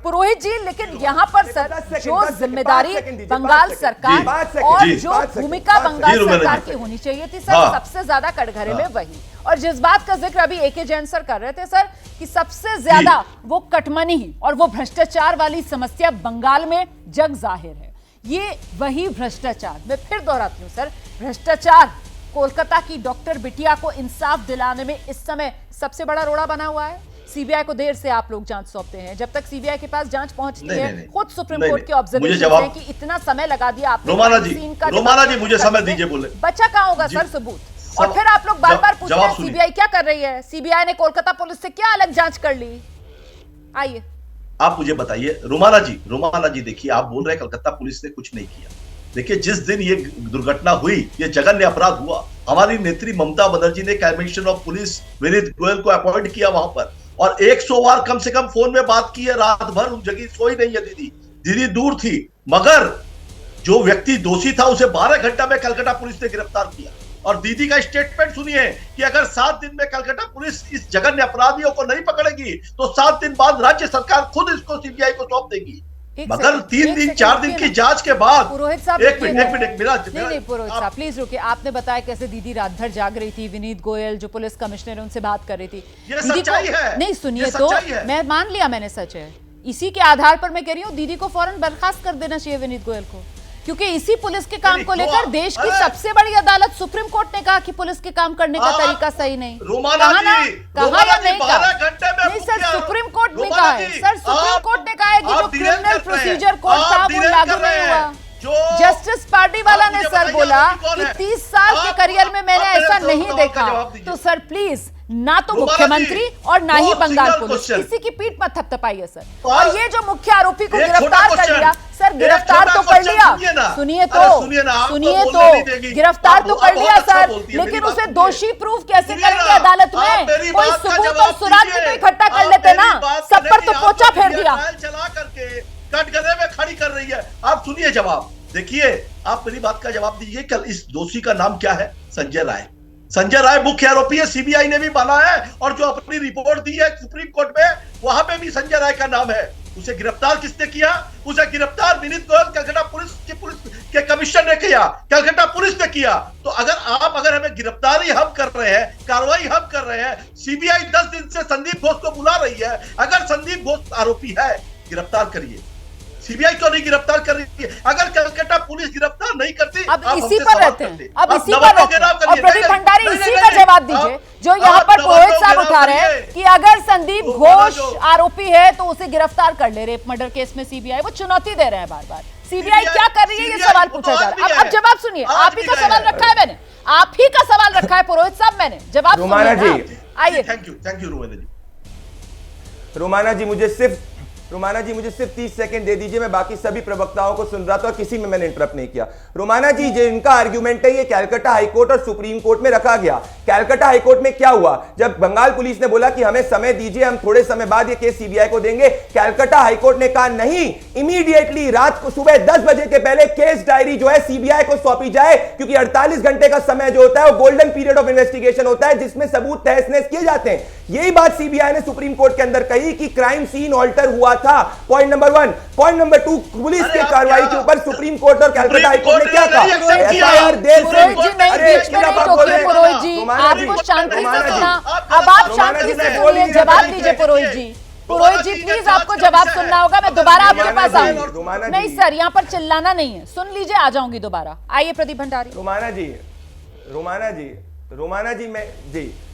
पुरोहित जी, लेकिन यहाँ पर सर जो जिम्मेदारी बंगाल सरकार और जो भूमिका बंगाल सरकार की होनी चाहिए थी सर, सबसे ज्यादा कटघरे में वही। और जिस बात का जिक्र अभी एके जैन सर कर रहे थे सर, कि सबसे ज्यादा वो कटमनी और वो भ्रष्टाचार वाली समस्या बंगाल में जग जाहिर है। ये वही भ्रष्टाचार, मैं फिर दोहराती हूँ सर, भ्रष्टाचार कोलकाता की डॉक्टर बिटिया को इंसाफ दिलाने में इस समय सबसे बड़ा रोड़ा बना हुआ है। सीबीआई को देर से आप लोग जांच सौंपते हैं, जब तक सीबीआई के पास जांच पहुंचती है, खुद सुप्रीम कोर्ट के ऑब्जर्वेशन है कि इतना समय लगा दिया आपने। रोमाना जी मुझे समय दीजिए बोले, बचा कहां होगा सर सबूत? और फिर आप लोग बार बार पूछते हैं सीबीआई क्या कर रही है, सीबीआई ने कोलकाता पुलिस से क्या अलग जांच कर ली? आइए आप मुझे बताइए। रोमाना जी देखिए, आप बोल रहे हैं कलकत्ता पुलिस ने कुछ नहीं किया। देखिए, जिस दिन ये दुर्घटना हुई, ये जघन्य अपराध हुआ, हमारी नेत्री ममता बनर्जी ने commissioner of police Vineet Goyal को अपॉइंट किया वहां पर, और 100 बार कम से कम फोन में बात की है रात भर। उस जगह सोई नहीं है दीदी दूर थी, मगर जो व्यक्ति दोषी था उसे 12 घंटा में कलकत्ता पुलिस ने गिरफ्तार किया। और दीदी का स्टेटमेंट सुनिए कि अगर 7 दिन में कलकत्ता पुलिस इस जघन्य अपराधियों को नहीं पकड़ेगी तो 7 दिन बाद राज्य सरकार खुद इसको सीबीआई को सौंप देगी। मगर 3 दिन 4 दिन की जांच के बाद, पुरोहित साहब एक मिनट नहीं पुरोहित साहब प्लीज रुकिए। आपने बताया कैसे दीदी रात भर जाग रही थी, विनीत गोयल जो पुलिस कमिश्नर है उनसे बात कर रही थी। ये सच्चाई है। नहीं सुनिए तो मैं मान लिया, मैंने सच है, इसी के आधार पर मैं कह रही हूँ दीदी को फौरन बर्खास्त कर देना चाहिए विनीत गोयल को, क्योंकि इसी पुलिस के काम को लेकर देश की सबसे बड़ी अदालत सुप्रीम कोर्ट ने कहा कि पुलिस के काम करने का तरीका सही नहीं। रोमाना जी, कहा या नहीं कहा? नहीं सर, सुप्रीम कोर्ट ने कहा है सर, सुप्रीम कोर्ट ने कहा है कि जो क्रिमिनल प्रोसीजर कोड था वो लागू नहीं हुआ। जस्टिस पार्टीवाला ने सर बोला कि 30 साल के करियर में मैंने ऐसा नहीं देखा। तो सर प्लीज, ना तो मुख्यमंत्री और ना ही बंगाल पुलिस, किसी की पीठ मत थपथपाइए सर। और ये जो मुख्य आरोपी को गिरफ्तार कर लिया सर, गिरफ्तार तो कर लिया, सुनिए तो गिरफ्तार तो कर लिया सर, लेकिन उसे दोषी प्रूफ कैसे करेंगे अदालत में? कोई सबूत और सुराग भी तो इकट्ठा कर लेते ना, सब पर तो पोछा फेर दिया। चला करके कटघरे में खड़ी कर रही है। आप सुनिए जवाब, देखिए आप मेरी बात का जवाब दीजिए। कल इस दोषी का नाम क्या है? संजय राय मुख्य आरोपी है, सीबीआई ने भी माना है, और जो अपनी रिपोर्ट दी है सुप्रीम कोर्ट में वहां पे भी संजय राय का नाम है। उसे गिरफ्तार किसने किया? उसे गिरफ्तार विनीत गोयल कलकत्ता पुलिस के कमिश्नर ने किया, कलकत्ता पुलिस ने किया। तो अगर हमें गिरफ्तारी हम कर रहे हैं, कार्रवाई हम कर रहे हैं, सीबीआई 10 दिन से संदीप घोष को बुला रही है, अगर संदीप घोष आरोपी है गिरफ्तार करिए। सीबीआई क्यों नहीं गिरफ्तार कर रही है? अगर कलकत्ता पुलिस गिरफ्तार नहीं करती, अब इसी पर रहते हैं, अब इसी पर रहते हैं। और प्रदीप भंडारी इसी का जवाब दीजिए जो यहाँ पर पुरोहित साहब उठा रहे हैं कि अगर संदीप घोष आरोपी है तो उसे गिरफ्तार कर ले। रेप मर्डर केस में सीबीआई वो चुनौती दे रहे हैं बार बार। सीबीआई क्या कर रही है ये सवाल पूछा जा रहा है। अब जवाब सुनिए, आप ही का सवाल रखा है मैंने, आप ही का सवाल रखा है पुरोहित साहब, मैंने जवाब सुनिए। आइए, थैंक यू रोमाना जी, मुझे सिर्फ 30 सेकंड दे दीजिए। मैं बाकी सभी प्रवक्ताओं को सुन रहा था और किसी में मैंने इंटरप्ट नहीं किया। रोमाना जी, जो इनका आर्ग्यूमेंट है ये कलकत्ता हाईकोर्ट और सुप्रीम कोर्ट में रखा गया। कलकत्ता हाईकोर्ट में क्या हुआ? जब बंगाल पुलिस ने बोला कि हमें समय दीजिए, हम थोड़े समय बाद ये केस सीबीआई को देंगे, कलकत्ता हाईकोर्ट ने कहा नहीं, इमीडिएटली रात को सुबह 10 बजे के पहले केस डायरी जो है सीबीआई को सौंपी जाए, क्योंकि 48 घंटे का समय जो होता है वो गोल्डन पीरियड ऑफ इन्वेस्टिगेशन होता है जिसमें सबूत तहस-नहस किए जाते हैं। यही बात सीबीआई ने सुप्रीम कोर्ट के अंदर कही कि क्राइम सीन ऑल्टर हुआ था। Point number 1। Point number 2, police के कार्रवाई के ऊपर सुप्रीम कोर्ट और कलकत्ता हाईकोर्ट ने क्या कहा? एफआईआर देर से, पुरोहित जी आपको शांति से सुना, अब आप शांति से सुनिए, जवाब दीजिए पुरोहित जी प्लीज, आपको जवाब सुनना होगा। मैं दोबारा आपके पास आऊंगी। नहीं सर, यहाँ पर चिल्लाना नहीं है, सुन लीजिए, आ जाऊंगी दोबारा। आइए प्रदीप भंडारी।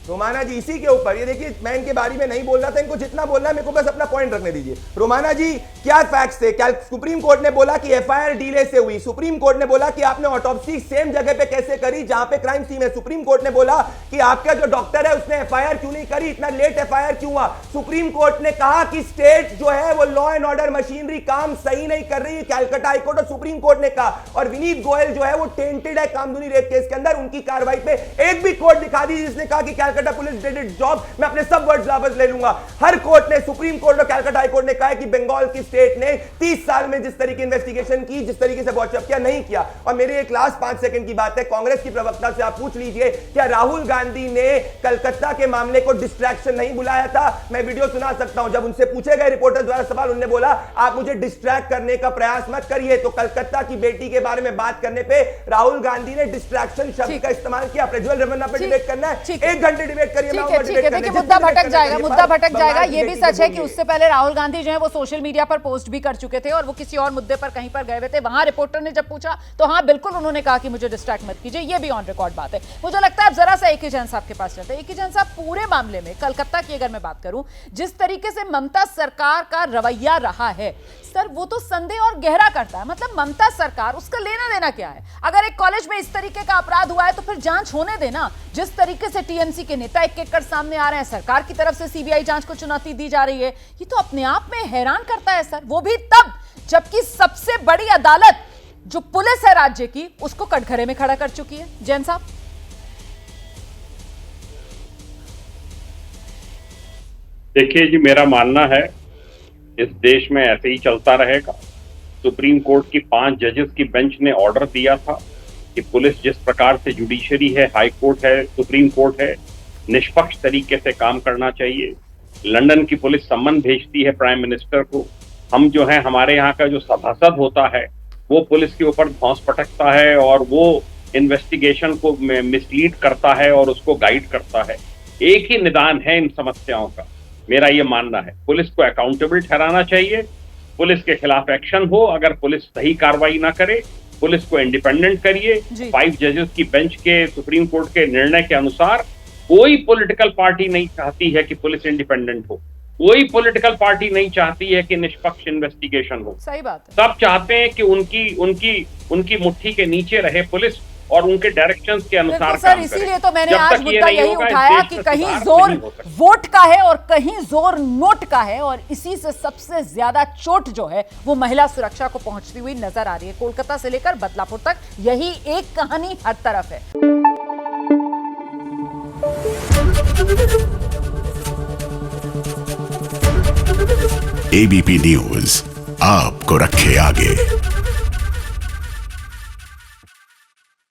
रोमाना जी इसी के ऊपर, ये देखिए मैं इनके बारे में नहीं बोल रहा था, इनको जितना बोलना है मेरे को बस अपना पॉइंट रखने दीजिए। रोमाना जी, क्या फैक्ट्स थे? क्या सुप्रीम कोर्ट ने बोला कि एफआईआर डिले से हुई, सुप्रीम कोर्ट ने बोला कि आपने ऑटोप्सी सेम जगह पे कैसे करी जहां पे क्राइम सीन है, सुप्रीम कोर्ट ने बोला कि आपका जो डॉक्टर है उसने एफआईआर क्यों नहीं करी, इतना लेट एफआईआर क्यों हुआ? सुप्रीम कोर्ट ने कहा कि स्टेट जो है वो लॉ एंड ऑर्डर मशीनरी काम सही नहीं कर रही है, कलकत्ता हाईकोर्ट और सुप्रीम कोर्ट ने कहा। और विनीत गोयल जो है वो टेंटेड है कामधुनी रेप केस के अंदर, उनकी कार्रवाई पे एक भी कोर्ट दिखा दी जिसने कहा कि Calcutta police did it's job, मैं अपने सब वर्ड्स वापस ले लूंगा। हर कोर्ट ने, सुप्रीम कोर्ट और कैलकाटा हाई कोर्ट ने कहा है कि बंगाल की स्टेट ने 30 साल में जिस तरीके इन्वेस्टिगेशन की, जिस तरीके से वॉचअप किया, नहीं किया। और मेरी एक लास्ट 5 सेकंड की बात है, कांग्रेस की प्रवक्ता से आप पूछ लीजिए, क्या राहुल गांधी ने कलकत्ता के मामले को डिस्ट्रैक्शन नहीं बुलाया था? मैं वीडियो सुना सकता हूं, जब उनसे पूछे गए रिपोर्टर द्वारा सवाल, उन्होंने बोला आप मुझे डिस्ट्रैक्ट करने का प्रयास मत करिए। तो कलकत्ता की बेटी के बारे में बात करने पे राहुल गांधी ने डिस्ट्रैक्शन शब्द का इस्तेमाल किया। प्रज्वल रेवन्ना पे डिबेट करना है, 1 घंटे डिबेट करिए। देखिए मुद्दा भटक जाएगा, मुद्दा भटक जाएगा। ये भी सच है कि उससे पहले राहुल गांधी जो है वो सोशल मीडिया पर पोस्ट भी कर चुके थे और वो किसी और मुद्दे पर कहीं पर गए हुए थे। वहां रिपोर्टर ने जब पूछा तो हाँ बिल्कुल उन्होंने कहा कि मुझे डिस्ट्रैक्ट मत कीजिए, ये भी ऑन रिकॉर्ड बात है। मुझे लगता है अब जरा सा ए के जैन साहब के पास चलते हैं। ए के जैन साहब, पूरे मामले में कलकत्ता की अगर मैं बात करूं, जिस तरीके से ममता सरकार का रवैया रहा है सर, वो तो संदेह और गहरा करता है। मतलब ममता सरकार, उसका लेना देना क्या है? अगर एक कॉलेज में इस तरीके का अपराध हुआ है तो फिर जांच होने देना। जिस तरीके से टीएमसी के नेता एक एक कर सामने आ रहे हैं, सरकार की तरफ से सीबीआई जांच को चुनौती दी जा रही है, ये तो अपने आप में हैरान करता है सर। वो भी तब जबकि सबसे बड़ी अदालत जो पुलिस है राज्य की, उसको कटघरे में खड़ा कर चुकी है। जैन साहब, देखिए जी, मेरा मानना है इस देश में ऐसे ही चलता रहेगा। सुप्रीम कोर्ट की 5 जजेस की बेंच ने ऑर्डर दिया था कि पुलिस जिस प्रकार से जुडिशरी है, हाई कोर्ट है, सुप्रीम कोर्ट है, निष्पक्ष तरीके से काम करना चाहिए। लंदन की पुलिस सम्मन भेजती है प्राइम मिनिस्टर को। हम जो है, हमारे यहाँ का जो सभासद होता है वो पुलिस के ऊपर धौंस पटकता है और वो इन्वेस्टिगेशन को मिसलीड करता है और उसको गाइड करता है। एक ही निदान है इन समस्याओं का, मेरा ये मानना है। पुलिस को अकाउंटेबल ठहराना चाहिए, पुलिस के खिलाफ एक्शन हो। अगर पुलिस सही कार्रवाई ना करे, पुलिस को इंडिपेंडेंट करिए। 5 जजेस की बेंच के सुप्रीम कोर्ट के निर्णय के अनुसार कोई पॉलिटिकल पार्टी नहीं चाहती है कि पुलिस इंडिपेंडेंट हो, कोई पॉलिटिकल पार्टी नहीं चाहती है कि निष्पक्ष इन्वेस्टिगेशन हो। सही बात है। सब चाहते हैं कि उनकी मुट्ठी के नीचे रहे पुलिस और उनके डायरेक्शंस के अनुसार सर, इसीलिए तो मैंने आज मुद्दा यही उठाया कि कहीं जोर वोट का है और कहीं जोर नोट का है, और इसी से सबसे ज्यादा चोट जो है वो महिला सुरक्षा को पहुंचती हुई नजर आ रही है। कोलकाता से लेकर बदलापुर तक यही एक कहानी हर तरफ है। एबीपी न्यूज आपको रखे आगे।